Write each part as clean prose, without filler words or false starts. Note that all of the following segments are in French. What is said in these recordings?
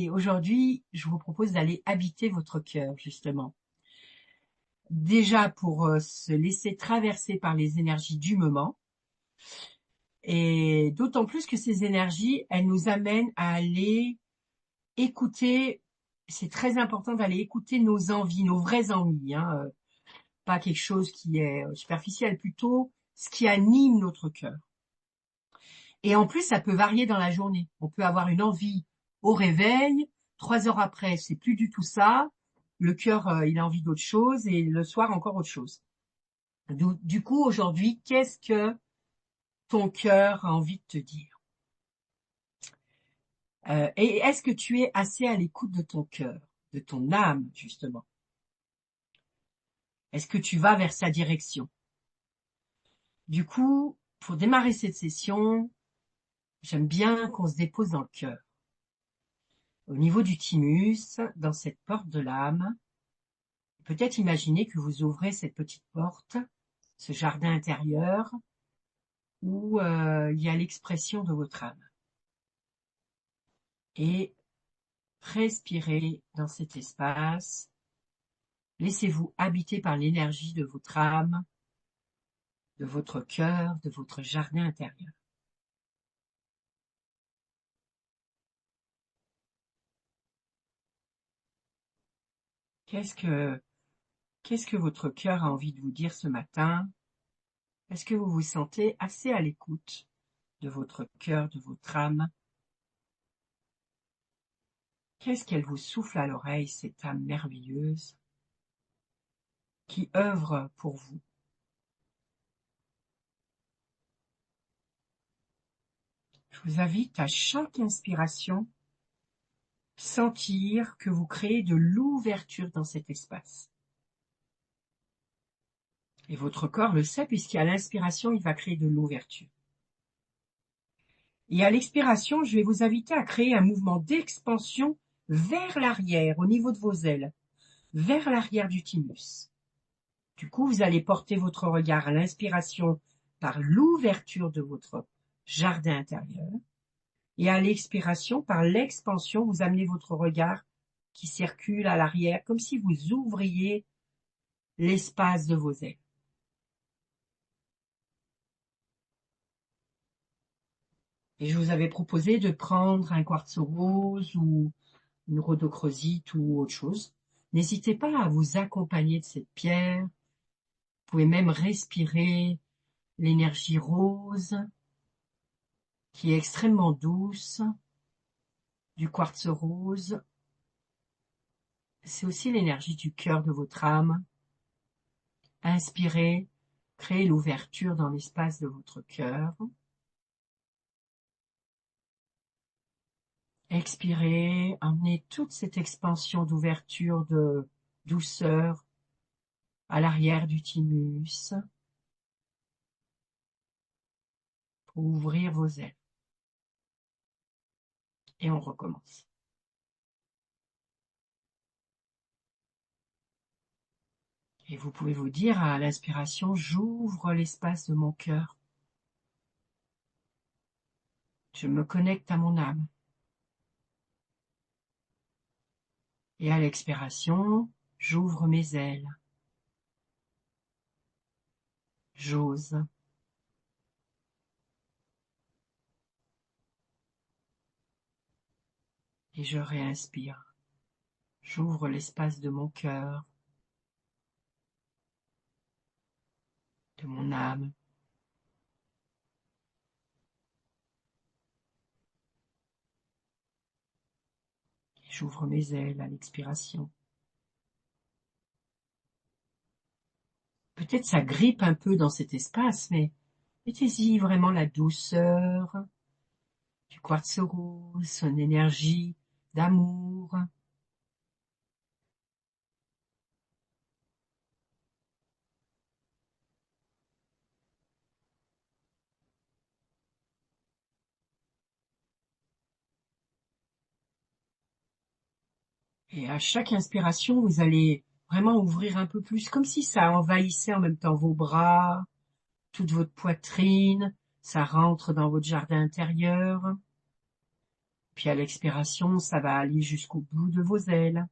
Et aujourd'hui, je vous propose d'aller habiter votre cœur, justement. Déjà pour se laisser traverser par les énergies du moment, et d'autant plus que ces énergies, elles nous amènent à aller écouter, c'est très important d'aller écouter nos envies, nos vraies envies, hein, pas quelque chose qui est superficiel, plutôt ce qui anime notre cœur. Et en plus, ça peut varier dans la journée. On peut avoir une envie au réveil, 3 heures après, c'est plus du tout ça. Le cœur, il a envie d'autre chose, et le soir encore autre chose. Du coup, aujourd'hui, qu'est-ce que ton cœur a envie de te dire? Et est-ce que tu es assez à l'écoute de ton cœur, de ton âme, justement? Est-ce que tu vas vers sa direction? Du coup, pour démarrer cette session, j'aime bien qu'on se dépose dans le cœur. Au niveau du thymus, dans cette porte de l'âme, peut-être imaginer que vous ouvrez cette petite porte, ce jardin intérieur, où il y a l'expression de votre âme. Et respirez dans cet espace. Laissez-vous habiter par l'énergie de votre âme, de votre cœur, de votre jardin intérieur. Qu'est-ce que votre cœur a envie de vous dire ce matin? Est-ce que vous vous sentez assez à l'écoute de votre cœur, de votre âme? Qu'est-ce qu'elle vous souffle à l'oreille, cette âme merveilleuse qui œuvre pour vous? Je vous invite à chaque inspiration, sentir que vous créez de l'ouverture dans cet espace. Et votre corps le sait, puisqu'à l'inspiration, il va créer de l'ouverture. Et à l'expiration, je vais vous inviter à créer un mouvement d'expansion vers l'arrière, au niveau de vos ailes, vers l'arrière du thymus. Du coup, vous allez porter votre regard à l'inspiration par l'ouverture de votre jardin intérieur. Et à l'expiration, par l'expansion, vous amenez votre regard qui circule à l'arrière, comme si vous ouvriez l'espace de vos ailes. Et je vous avais proposé de prendre un quartz rose ou une rhodochrosite ou autre chose. N'hésitez pas à vous accompagner de cette pierre. Vous pouvez même respirer l'énergie rose, qui est extrêmement douce, du quartz rose. C'est aussi l'énergie du cœur de votre âme. Inspirez, créez l'ouverture dans l'espace de votre cœur. Expirez, emmenez toute cette expansion d'ouverture, de douceur à l'arrière du thymus pour ouvrir vos ailes. Et on recommence. Et vous pouvez vous dire à l'inspiration, j'ouvre l'espace de mon cœur. Je me connecte à mon âme. Et à l'expiration, j'ouvre mes ailes. J'ose. Et je réinspire. J'ouvre l'espace de mon cœur, de mon âme. Et j'ouvre mes ailes à l'expiration. Peut-être ça grippe un peu dans cet espace, mais mettez-y vraiment la douceur du quartz rose, son énergie d'amour. Et à chaque inspiration, vous allez vraiment ouvrir un peu plus, comme si ça envahissait en même temps vos bras, toute votre poitrine, ça rentre dans votre jardin intérieur. Puis à l'expiration, ça va aller jusqu'au bout de vos ailes.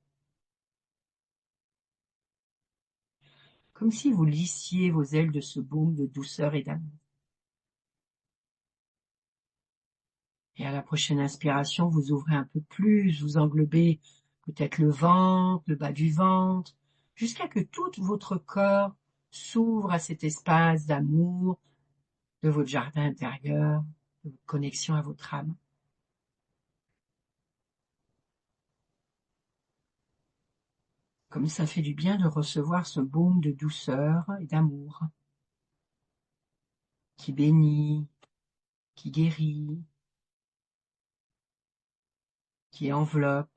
Comme si vous lissiez vos ailes de ce baume de douceur et d'amour. Et à la prochaine inspiration, vous ouvrez un peu plus, vous englobez peut-être le ventre, le bas du ventre, jusqu'à que tout votre corps s'ouvre à cet espace d'amour de votre jardin intérieur, de votre connexion à votre âme. Comme ça fait du bien de recevoir ce baume de douceur et d'amour qui bénit, qui guérit, qui enveloppe.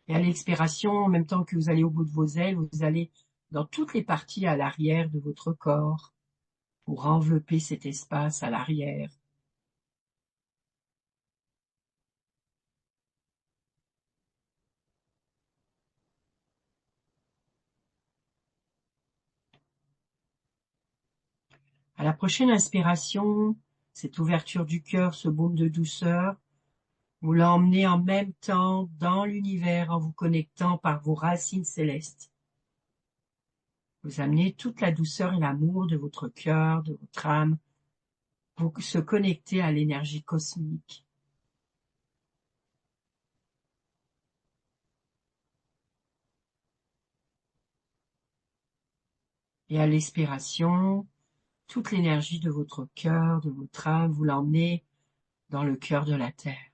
Et à l'expiration, en même temps que vous allez au bout de vos ailes, vous allez dans toutes les parties à l'arrière de votre corps pour envelopper cet espace à l'arrière. À la prochaine inspiration, cette ouverture du cœur, ce baume de douceur, vous l'emmenez en même temps dans l'univers en vous connectant par vos racines célestes. Vous amenez toute la douceur et l'amour de votre cœur, de votre âme, pour se connecter à l'énergie cosmique. Et à l'expiration, toute l'énergie de votre cœur, de votre âme, vous l'emmenez dans le cœur de la terre.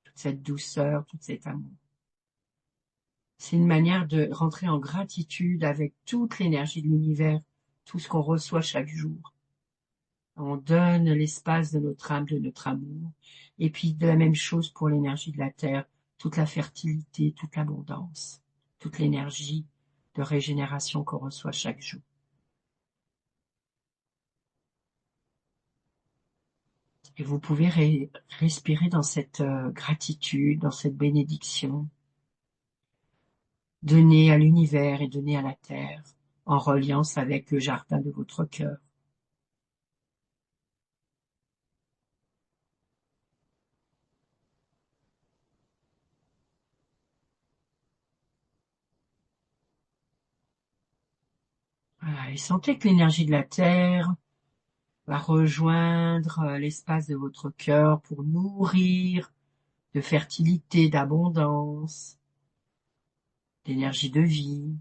Toute cette douceur, tout cet amour. C'est une manière de rentrer en gratitude avec toute l'énergie de l'univers, tout ce qu'on reçoit chaque jour. On donne l'espace de notre âme, de notre amour. Et puis de la même chose pour l'énergie de la terre, toute la fertilité, toute l'abondance, toute l'énergie de régénération qu'on reçoit chaque jour. Et vous pouvez respirer dans cette gratitude, dans cette bénédiction, donner à l'univers et donner à la terre, en reliance avec le jardin de votre cœur. Voilà, et sentez que l'énergie de la terre va rejoindre l'espace de votre cœur pour nourrir de fertilité, d'abondance, d'énergie de vie.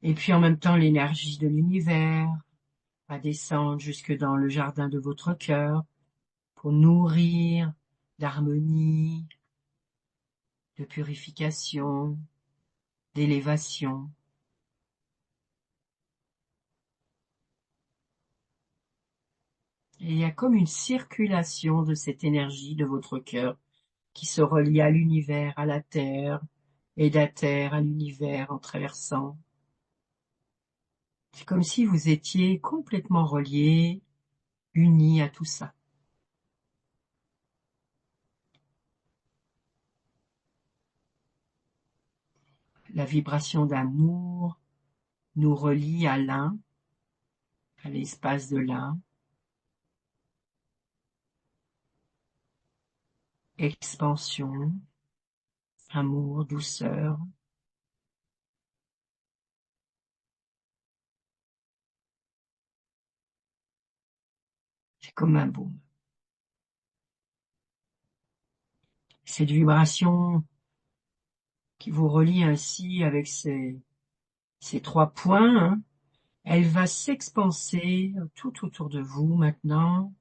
Et puis en même temps, l'énergie de l'univers va descendre jusque dans le jardin de votre cœur pour nourrir d'harmonie, de purification, d'élévation. Et il y a comme une circulation de cette énergie de votre cœur qui se relie à l'univers, à la terre, et de la terre à l'univers en traversant. C'est comme si vous étiez complètement reliés, unis à tout ça. La vibration d'amour nous relie à l'un, à l'espace de l'un. Expansion, amour, douceur. C'est comme un baume. Cette vibration qui vous relie ainsi avec ces trois points, hein, elle va s'expanser tout autour de vous maintenant,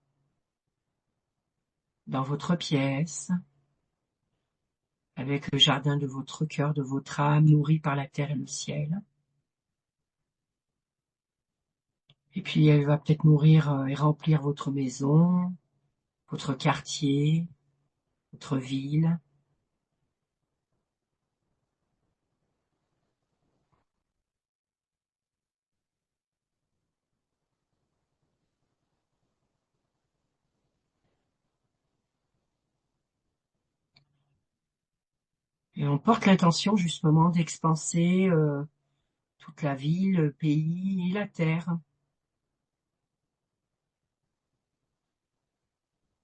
dans votre pièce, avec le jardin de votre cœur, de votre âme, nourri par la terre et le ciel. Et puis elle va peut-être nourrir et remplir votre maison, votre quartier, votre ville. Et on porte l'intention justement d'expanser toute la ville, le pays et la terre.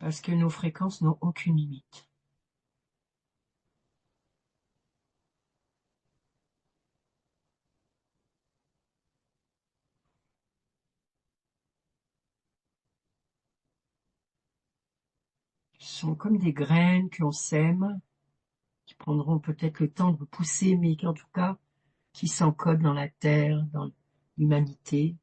parce que nos fréquences n'ont aucune limite. Ce sont comme des graines qu'on sème, qui prendront peut-être le temps de pousser, mais qui en tout cas, qui s'encodent dans la terre, dans l'humanité.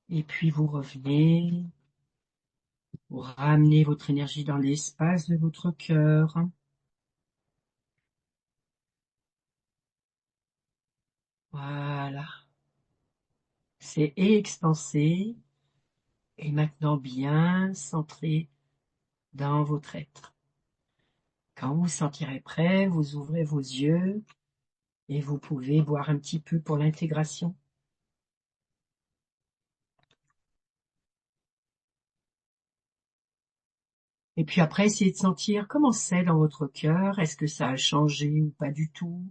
Et puis vous revenez, vous ramenez votre énergie dans l'espace de votre cœur. Voilà. C'est expansé et maintenant bien centré dans votre être. Quand vous vous sentirez prêt, vous ouvrez vos yeux et vous pouvez voir un petit peu pour l'intégration. Et puis après, essayez de sentir comment c'est dans votre cœur. Est-ce que ça a changé ou pas du tout?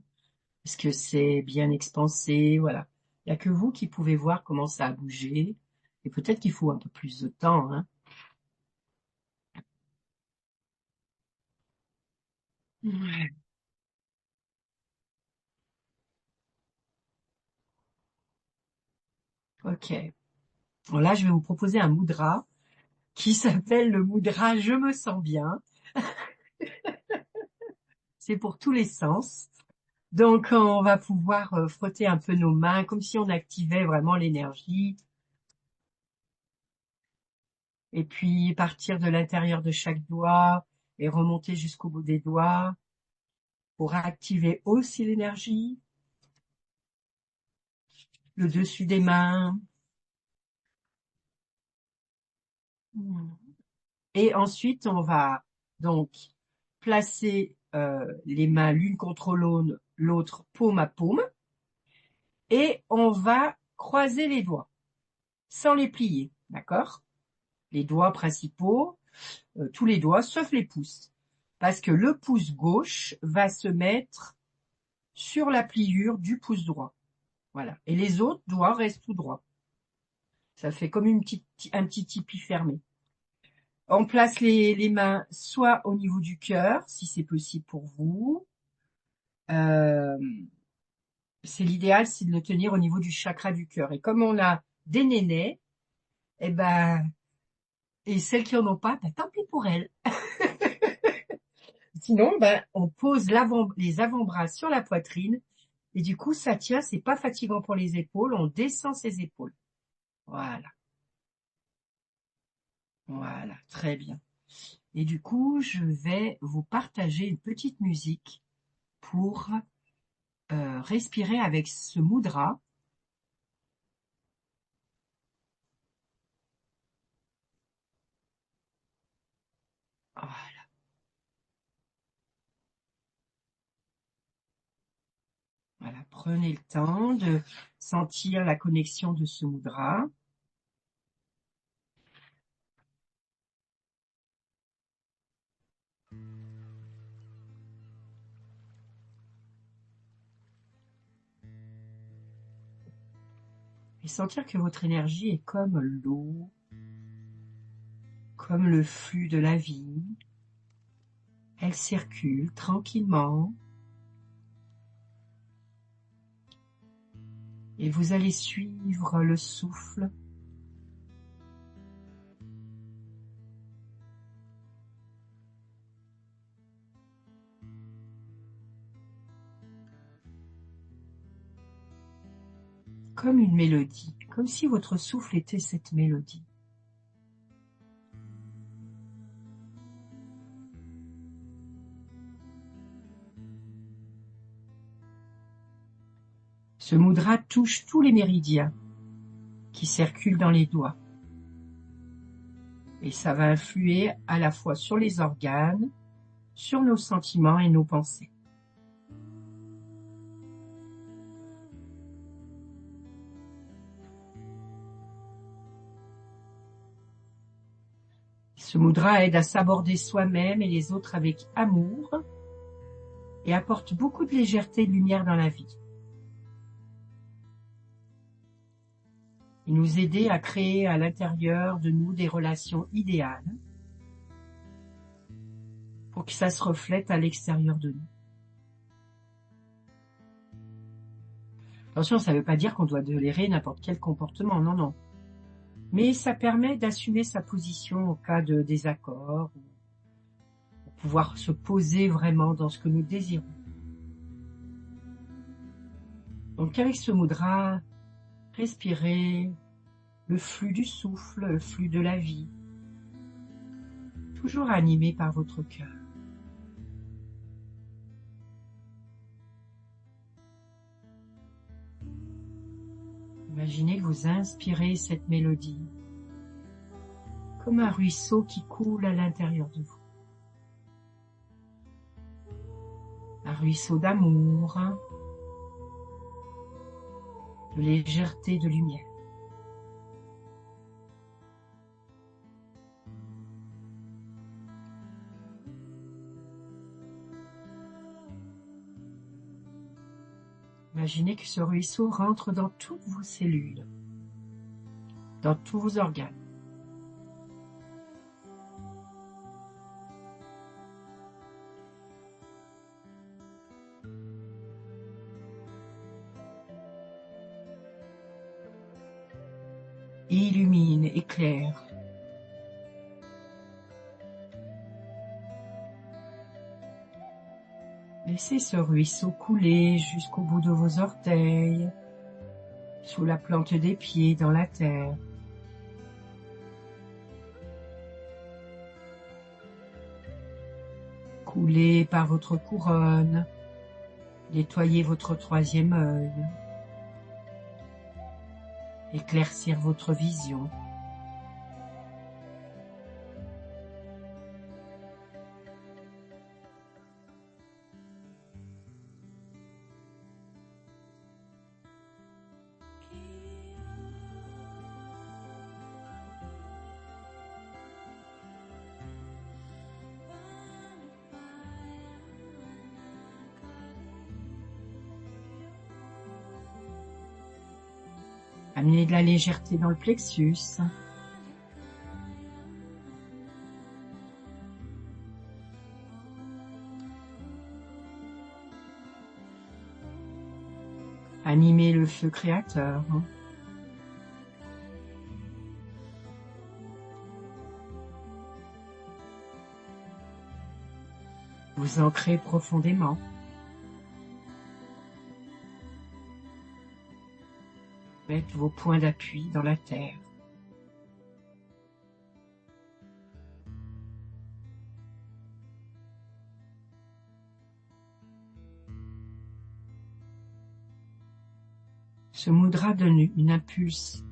Est-ce que c'est bien expansé? Voilà. Il n'y a que vous qui pouvez voir comment ça a bougé. Et peut-être qu'il faut un peu plus de temps, hein. Ouais. Ok. Bon, là, je vais vous proposer un mudra qui s'appelle le mudra Je me sens bien. C'est pour tous les sens. Donc, on va pouvoir frotter un peu nos mains comme si on activait vraiment l'énergie. Et puis, partir de l'intérieur de chaque doigt et remonter jusqu'au bout des doigts pour activer aussi l'énergie. Le dessus des mains. Et ensuite, on va donc placer les mains l'une contre l'autre, paume à paume. Et on va croiser les doigts sans les plier, d'accord? Les doigts principaux, tous les doigts, sauf les pouces. Parce que le pouce gauche va se mettre sur la pliure du pouce droit. Voilà. Et les autres doigts restent tout droits. Ça fait comme un petit tipi fermé. On place les mains soit au niveau du cœur, si c'est possible pour vous. Euh, c'est l'idéal, c'est de le tenir au niveau du chakra du cœur. Et comme on a des nénés, eh ben, et celles qui en ont pas, ben, tant pis pour elles. Sinon, ben, on pose les avant-bras sur la poitrine et du coup, ça tient, c'est pas fatigant pour les épaules, on descend ses épaules. Voilà, voilà, très bien. Et du coup, je vais vous partager une petite musique pour respirer avec ce mudra. Voilà, voilà, prenez le temps de sentir la connexion de ce mudra. Et sentir que votre énergie est comme l'eau, comme le flux de la vie. Elle circule tranquillement et vous allez suivre le souffle comme une mélodie, comme si votre souffle était cette mélodie. Ce mudra touche tous les méridiens qui circulent dans les doigts et ça va influer à la fois sur les organes, sur nos sentiments et nos pensées. Ce mudra aide à s'aborder soi-même et les autres avec amour et apporte beaucoup de légèreté et de lumière dans la vie. Il nous aide à créer à l'intérieur de nous des relations idéales pour que ça se reflète à l'extérieur de nous. Attention, ça ne veut pas dire qu'on doit tolérer n'importe quel comportement, non, non. Mais ça permet d'assumer sa position au cas de désaccord, pour pouvoir se poser vraiment dans ce que nous désirons. Donc avec ce mudra, respirez le flux du souffle, le flux de la vie, toujours animé par votre cœur. Imaginez que vous inspirez cette mélodie comme un ruisseau qui coule à l'intérieur de vous. Un ruisseau d'amour, de légèreté, de lumière. Imaginez que ce ruisseau rentre dans toutes vos cellules, dans tous vos organes. Illumine, éclaire. Laissez ce ruisseau couler jusqu'au bout de vos orteils, sous la plante des pieds, dans la terre. Couler par votre couronne, nettoyer votre troisième œil, éclaircir votre vision. Amenez de la légèreté dans le plexus. Animez le feu créateur. Vous ancrez profondément. Mettez vos points d'appui dans la terre. Ce mudra donne une impulse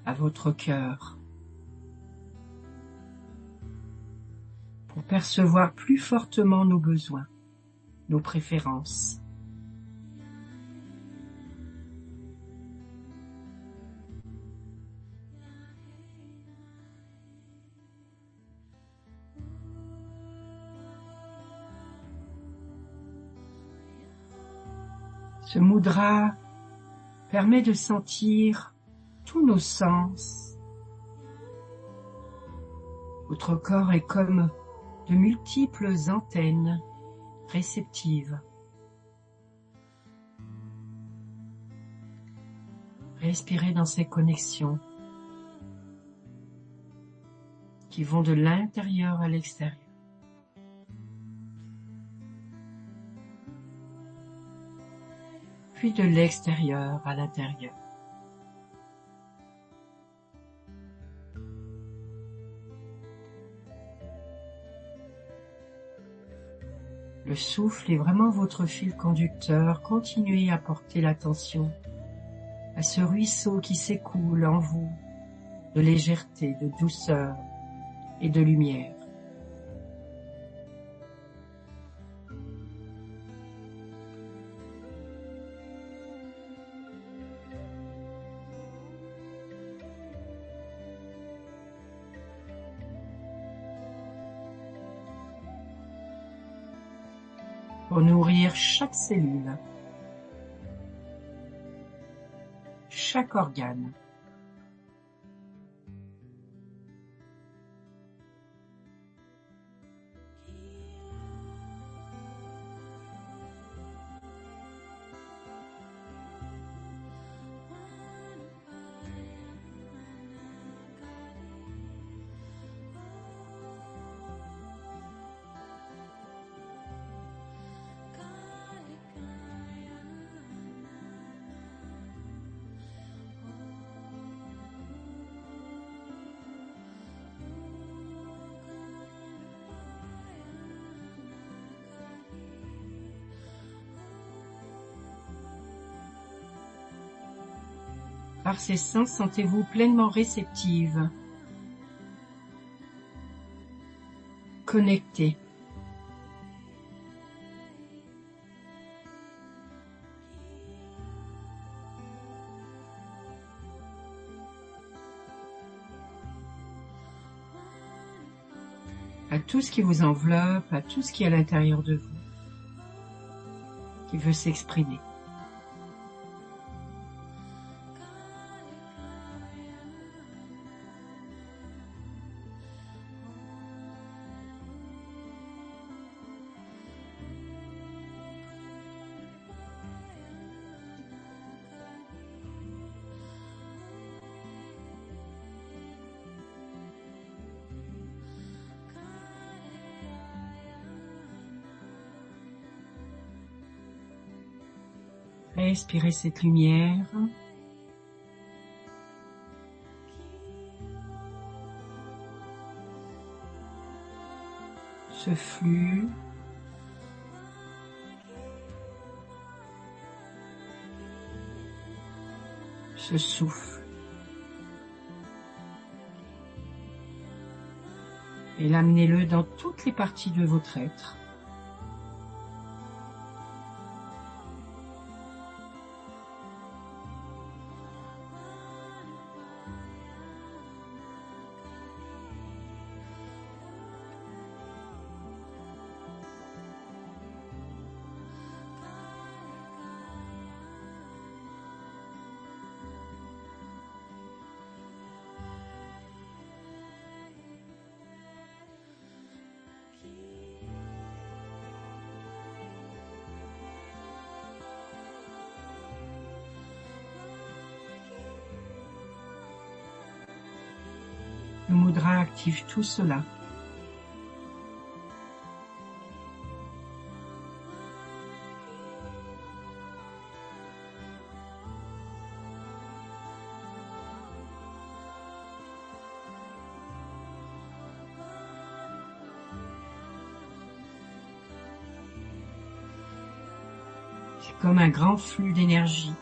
à votre cœur pour percevoir plus fortement nos besoins, nos préférences. Ce mudra permet de sentir tous nos sens. Votre corps est comme de multiples antennes réceptives. Respirez dans ces connexions qui vont de l'intérieur à l'extérieur. Puis de l'extérieur à l'intérieur. Le souffle est vraiment votre fil conducteur. Continuez à porter l'attention à ce ruisseau qui s'écoule en vous de légèreté, de douceur et de lumière. pour nourrir chaque cellule, chaque organe. Par ces sens, sentez-vous pleinement réceptive, connectée. À tout ce qui vous enveloppe, à tout ce qui est à l'intérieur de vous, qui veut s'exprimer. Respirez cette lumière. Ce flux. Ce souffle. Et l'amenez-le dans toutes les parties de votre être. Le mudra active tout cela. C'est comme un grand flux d'énergie.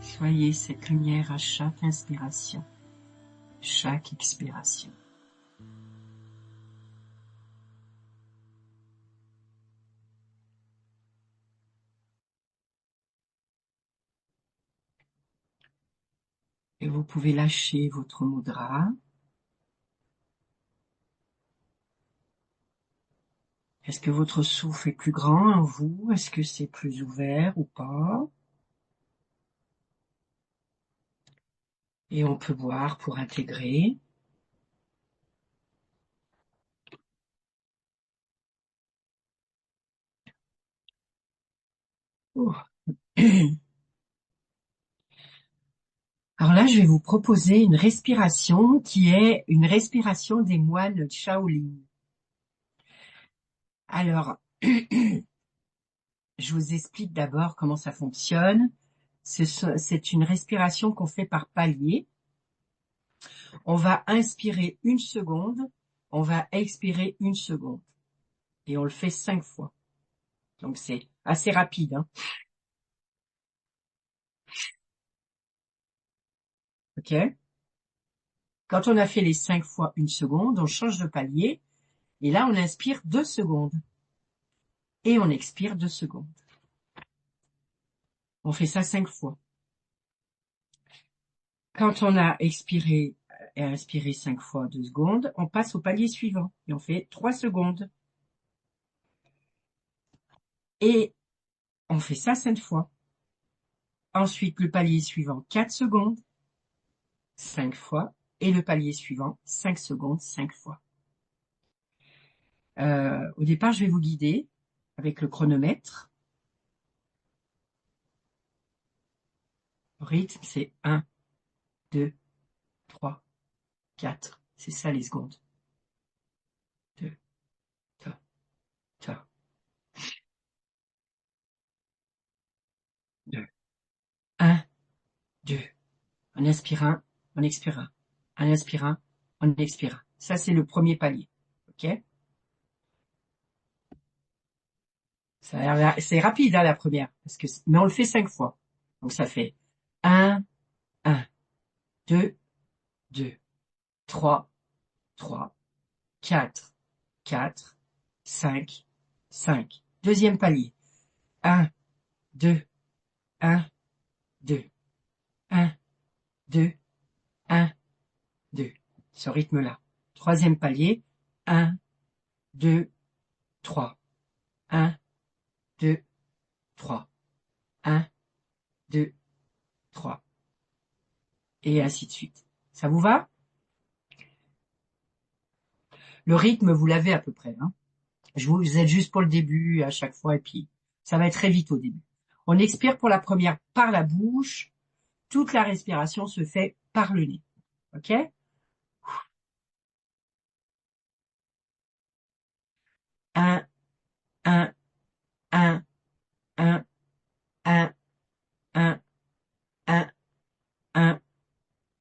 Soyez cette lumière à chaque inspiration, chaque expiration. Et vous pouvez lâcher votre mudra. Est-ce que votre souffle est plus grand en vous? Est-ce que c'est plus ouvert ou pas? Et on peut boire pour intégrer. Oh. Alors là, je vais vous proposer une respiration qui est une respiration des moines Shaolin. Alors, je vous explique d'abord comment ça fonctionne. C'est une respiration qu'on fait par paliers. On va inspirer 1 seconde, on va expirer 1 seconde. Et on le fait 5 fois. Donc c'est assez rapide, hein. OK? Quand on a fait les 5 fois 1 seconde, on change de palier et là on inspire 2 secondes et on expire 2 secondes. On fait ça 5 fois. Quand on a expiré et inspiré 5 fois 2 secondes, on passe au palier suivant et on fait 3 secondes. Et on fait ça 5 fois. Ensuite, le palier suivant, 4 secondes, 5 fois. Et le palier suivant, 5 secondes, 5 fois. Au départ, je vais vous guider avec le chronomètre. Le rythme, c'est 1, 2, 3, 4. C'est ça les secondes. 2, ta, ta, 2. 1, 2. On inspire un, on expire un. On inspire un, on expire un. Ça, c'est le premier palier. OK? C'est rapide, hein, la première. Mais on le fait 5 fois. Donc ça fait 1, 1, 2, 2, 3, 3, 4, 4, 5, 5. Deuxième palier. 1, 2, 1, 2, 1, 2, 1, 2. Ce rythme-là. Troisième palier. 1, 2, 3. 1, 2, 3. 1, 2, 3. Et ainsi de suite. Ça vous va? Le rythme, vous l'avez à peu près, hein. Je vous aide juste pour le début à chaque fois et puis ça va être très vite au début. On expire pour la première par la bouche. Toute la respiration se fait par le nez. OK? 1, 1, 1, 1, 1, 1, 1, 1,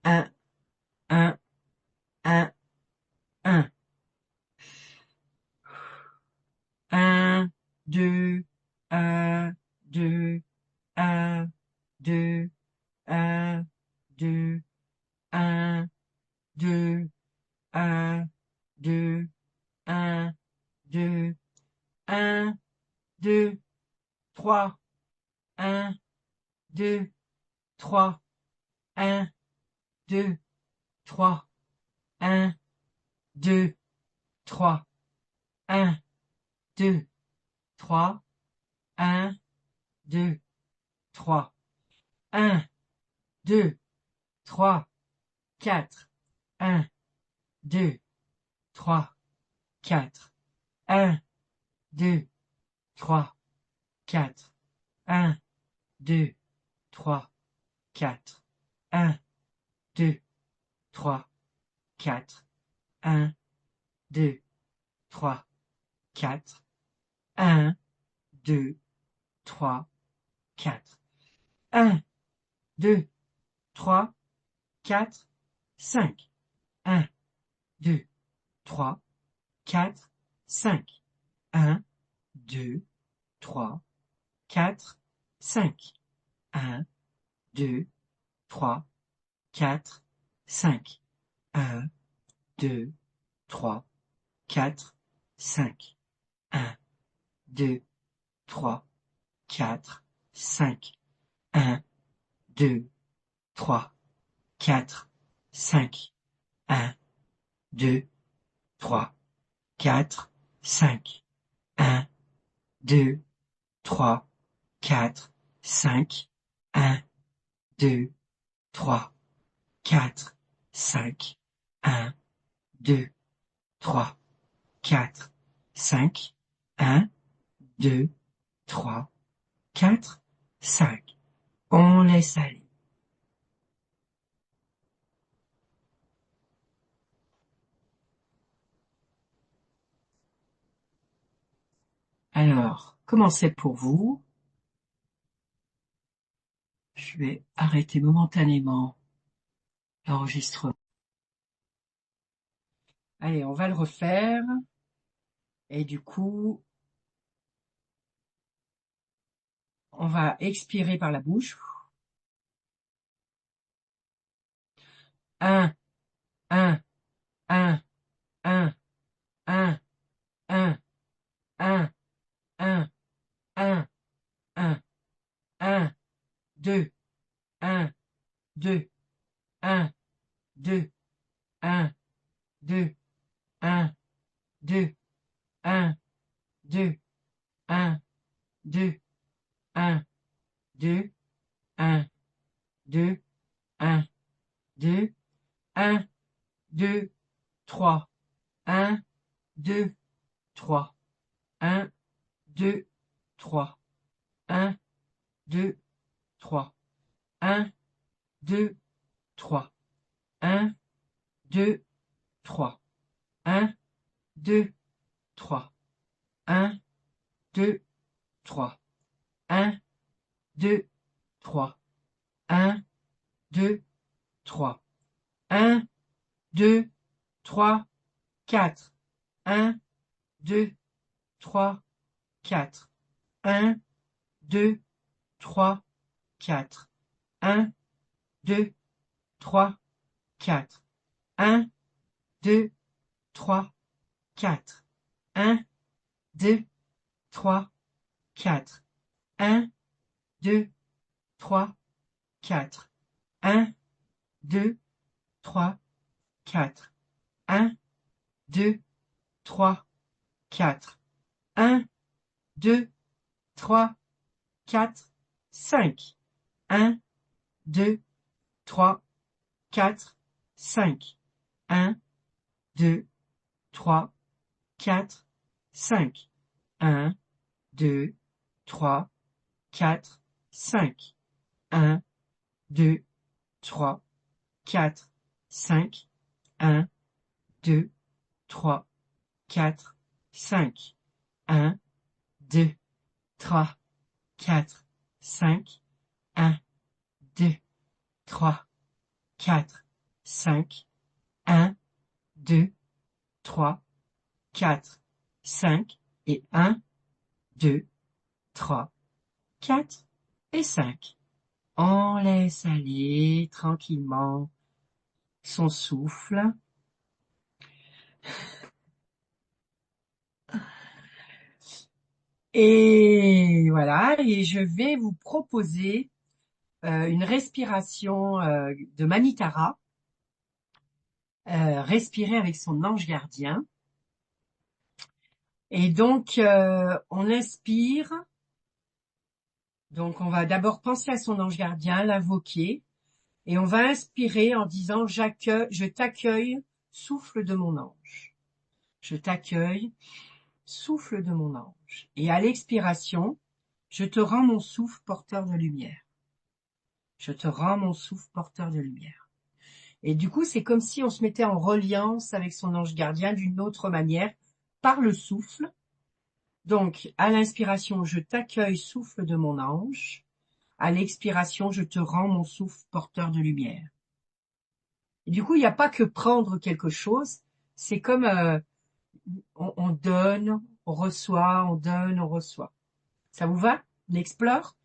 1, 1, 1, 1. 1, 2, 1, 2, 1, 2, 1, 2, 1, 2, 1, 2, 1, 2, 1, 2, 3, 1, 2, 3, 1, 2, 3, 1, 2, 3, 1, 2, 3, 1, 2, 3, 1, 2, 3, 4, 1, 2, 3, 4, 1, 2, 3, 4, 1, 2, 3, 4, 1, 2, 3, 4, 1, 2, 3, 4, 1, 2, 3, 4, 1, 2, 3, 4, 5, 1, 2, 3, 4, 5, 1, 2, 3, 4, 5, 1, 2, 3, 4, 5, 1, 2, 3, 4, 5, 1, 2, 3, 4, 5, 1, 2, 3, 4, 5, 1, 2, 3, 4, 5, 1, 2, 3, 4, 5, 1, 2, 3, 4, 5, 1, 2, 3, 4, 5, 1, 2, 3, 4, 5. On laisse aller. Alors, comment c'est pour vous? Je vais arrêter momentanément l'enregistrement. Allez, on va le refaire. Et du coup, On va expirer par la bouche. 1, 1, 1, 1, 1, 1, 1, 1, 1, 1, 1, 2, 1, 2, 1, 2, 1, 2, 1, 2, 1, 2, 1, 2, 1, 2, 1, 2, 1, 2, 1, 2, 3, 1, 2, 3, 1, 2, 3, 1, 2, 3, 1, 2, 3, 1, 2, 3, 1, 2, 3, 1, 2, 3, 1, 2, 3, 1, 2, 3, 1, 2, 3, 4, 1, 2, 3, 4, 1, 2, 3, 4, 1, 2, 3, 4, 1, 2, 3, 4, 1, 2, 3, 4, 1, 2, 3, 4, 1, 2, 3, 4, 1, 2, 3, 4, 1, 2, 3, 4, 5, 1, 2, 3, 4, 5, 1, 2, 3, 4, 5, 1, 2, 3, 4, 5, 1, 2, 3, 4, 5, 1, 2, 3, 4, 5, 1, 2, 3, 4, 5, 1, 2, 3, 4, 5, 1, 2, 3, 4, 5 et 1, 2, 3, 4 et 5. On laisse aller tranquillement son souffle. Et voilà, et je vais vous proposer une respiration de Manitara, respirer avec son ange gardien. Et donc, on inspire. Donc, on va d'abord penser à son ange gardien, l'invoquer, et on va inspirer en disant je t'accueille, souffle de mon ange. Je t'accueille, souffle de mon ange. Et à l'expiration, je te rends mon souffle porteur de lumière. Je te rends mon souffle porteur de lumière. Et du coup, c'est comme si on se mettait en reliance avec son ange gardien d'une autre manière, par le souffle. Donc, à l'inspiration, je t'accueille, souffle de mon ange. À l'expiration, je te rends mon souffle porteur de lumière. Et du coup, il n'y a pas que prendre quelque chose, c'est comme on donne, on reçoit, on donne, on reçoit. Ça vous va? On explore?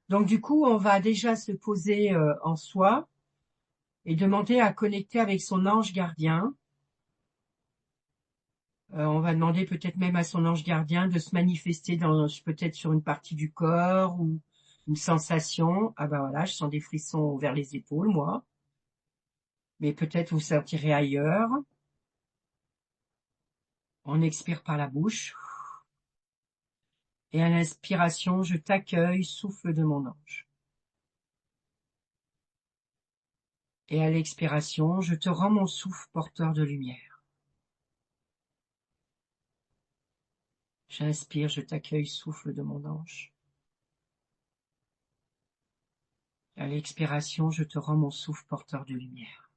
Donc du coup, on va déjà se poser en soi et demander à connecter avec son ange gardien. On va demander peut-être même à son ange gardien de se manifester peut-être sur une partie du corps ou une sensation. Ah ben voilà, je sens des frissons vers les épaules, moi. Mais peut-être vous sentirez ailleurs. On expire par la bouche. Et à l'inspiration, je t'accueille, souffle de mon ange. Et à l'expiration, je te rends mon souffle porteur de lumière. J'inspire, je t'accueille, souffle de mon ange. À l'expiration, je te rends mon souffle porteur de lumière.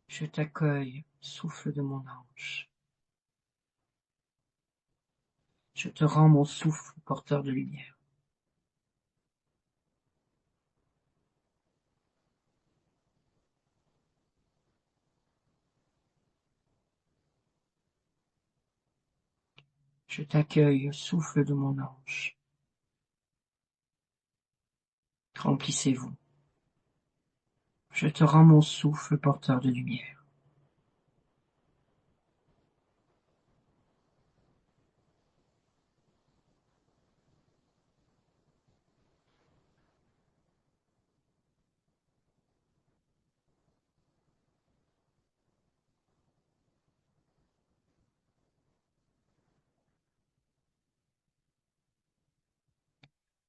Je t'accueille, souffle de mon ange. Je te rends mon souffle porteur de lumière. Je t'accueille, souffle de mon ange. Remplissez-vous. Je te rends mon souffle porteur de lumière.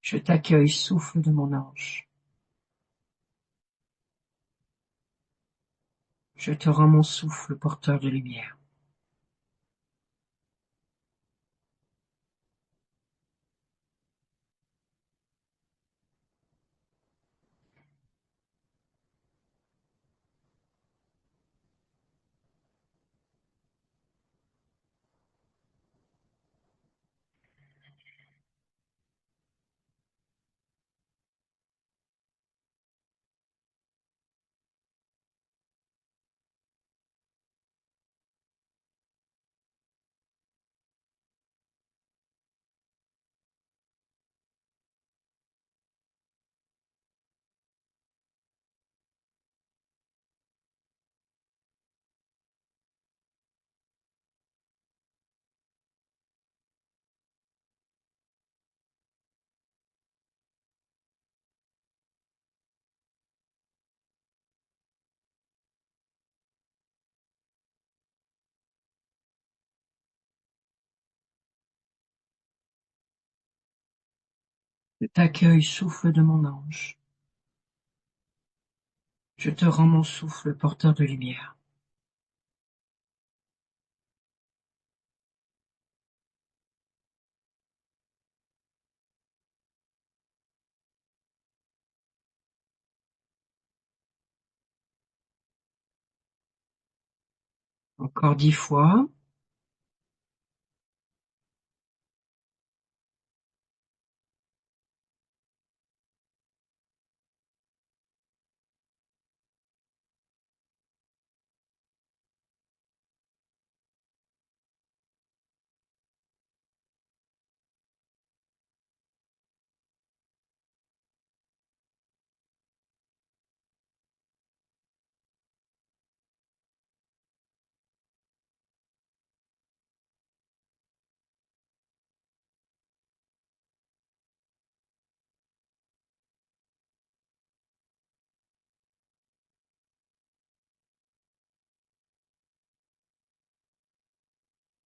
Je t'accueille, souffle de mon ange. Je te rends mon souffle porteur de lumière. Je t'accueille, souffle de mon ange. Je te rends mon souffle porteur de lumière. Encore 10 fois.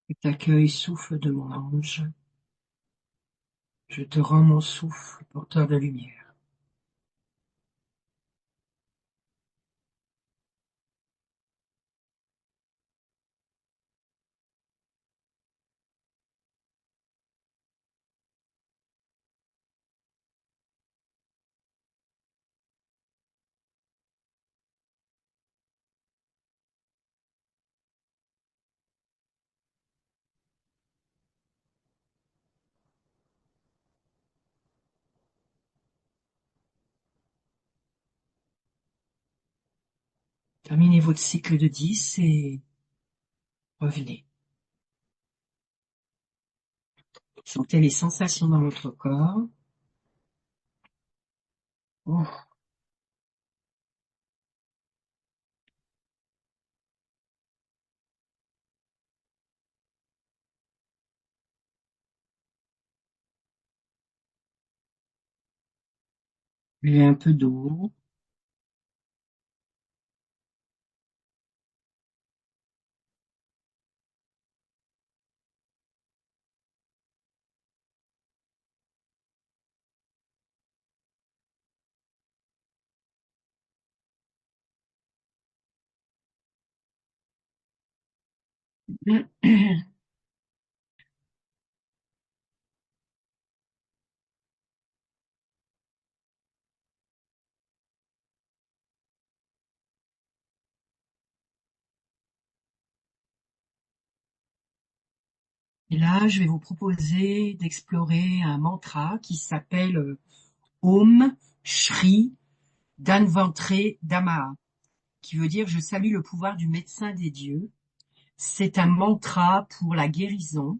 Je t'accueille, souffle de mon ange. Je te rends mon souffle porteur de lumière. Terminez votre cycle de 10 et revenez. Sentez les sensations dans votre corps. Oh, buvez un peu d'eau. Et là, je vais vous proposer d'explorer un mantra qui s'appelle Om Shri Dhanvantre Dhamaha, qui veut dire je salue le pouvoir du médecin des dieux. C'est un mantra pour la guérison,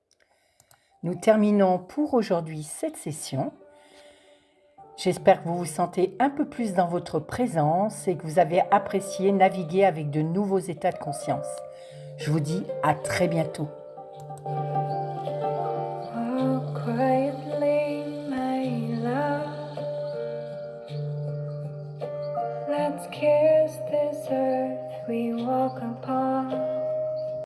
Nous terminons pour aujourd'hui cette session. J'espère que vous vous sentez un peu plus dans votre présence et que vous avez apprécié naviguer avec de nouveaux états de conscience. Je vous dis à très bientôt. Walk quietly, my love. Let's kiss this earth we walk upon.